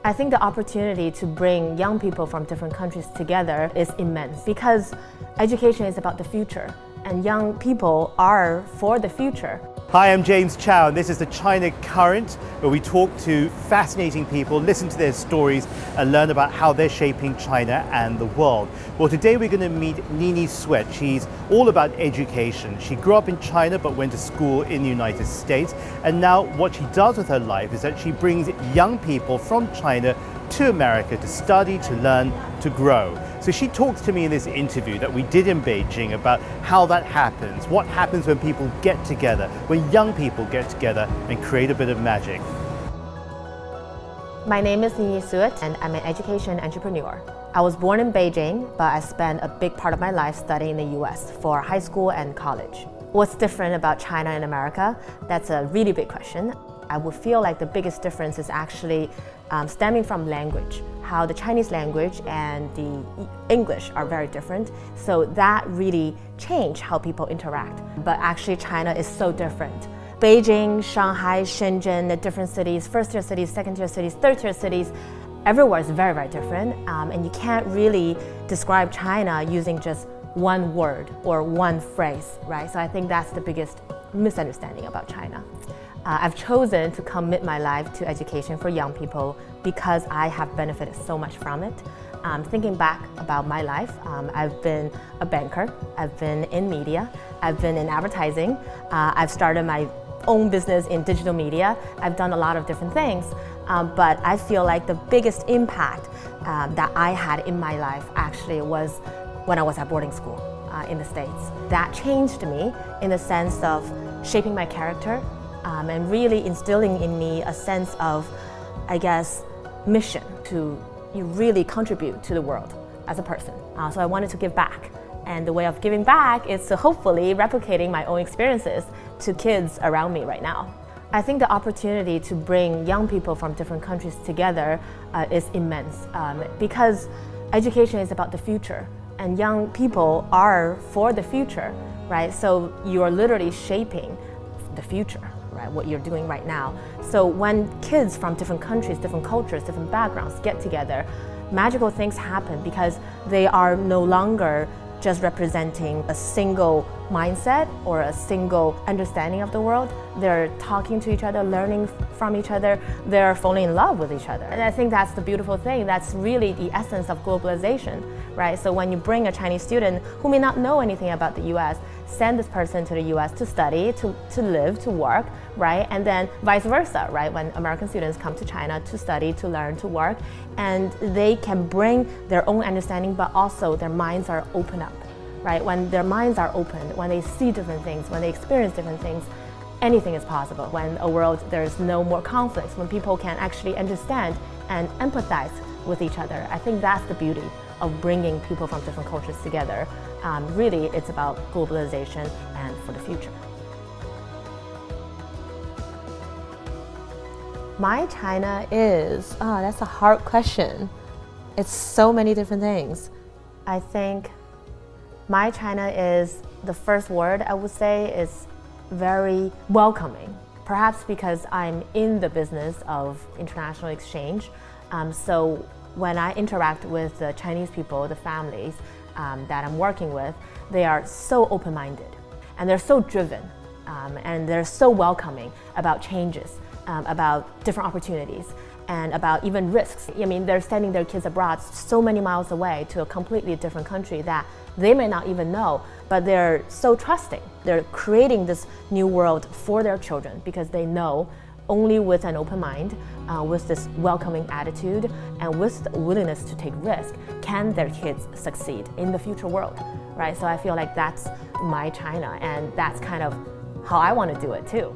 I think the opportunity to bring young people from different countries together is immense because education is about the future and young people are for the future. Hi, I'm James Chow, and this is the China Current, where we talk to fascinating people, listen to their stories, and learn about how they're shaping China and the world. Well, today we're going to meet Nini Suet. She's all about education. She grew up in China but went to school in the United States, and now what she does with her life is that she brings young people from China to America to study, to learn, to grow. So she talks to me in this interview that we did in Beijing about how that happens, what happens when people get together, when young people get together and create a bit of magic. My name is Nini Suet and I'm an education entrepreneur. I was born in Beijing, but I spent a big part of my life studying in the US for high school and college. What's different about China and America? That's a really big question. I would feel like the biggest difference is actually stemming from language, how the Chinese language and the English are very different. So that really changed how people interact. But actually China is so different. Beijing, Shanghai, Shenzhen, the different cities, first-tier cities, second-tier cities, third-tier cities, everywhere is very, very different. And you can't really describe China using just one word or one phrase, right? So I think that's the biggest misunderstanding about China. I've chosen to commit my life to education for young people because I have benefited so much from it. Thinking back about my life, I've been a banker, I've been in media, I've been in advertising, I've started my own business in digital media, I've done a lot of different things, but I feel like the biggest impact that I had in my life actually was when I was at boarding school in the States. That changed me in the sense of shaping my character, and really instilling in me a sense of, I guess, mission to really contribute to the world as a person. So I wanted to give back. And the way of giving back is to hopefully replicating my own experiences to kids around me right now. I think the opportunity to bring young people from different countries together is immense because education is about the future and young people are for the future, right? So you are literally shaping the future. Right, what you're doing right now. So when kids from different countries, different cultures, different backgrounds get together, magical things happen because they are no longer just representing a single mindset or a single understanding of the world. They're talking to each other, learning from each other, they're falling in love with each other. And I think that's the beautiful thing. That's really the essence of globalization, right? So when you bring a Chinese student who may not know anything about the US, send this person to the US to study, to live, to work, right? And then vice versa, right? When American students come to China to study, to learn, to work, and they can bring their own understanding, but also their minds are open up, right? When their minds are opened, when they see different things, when they experience different things, anything is possible. When a world there's no more conflicts, when people can actually understand and empathize with each other. I think that's the beauty of bringing people from different cultures together. Really, it's about globalization and for the future. My China is, that's a hard question. It's so many different things. I think my China is, the first word I would say is very welcoming. Perhaps because I'm in the business of international exchange. So when I interact with the Chinese people, the families that I'm working with, they are so open-minded and they're so driven and they're so welcoming about changes, about different opportunities and about even risks. I mean, they're sending their kids abroad so many miles away to a completely different country that they may not even know, but they're so trusting. They're creating this new world for their children because they know only with an open mind, with this welcoming attitude, and with the willingness to take risk, can their kids succeed in the future world, right? So I feel like that's my China, and that's kind of how I want to do it too.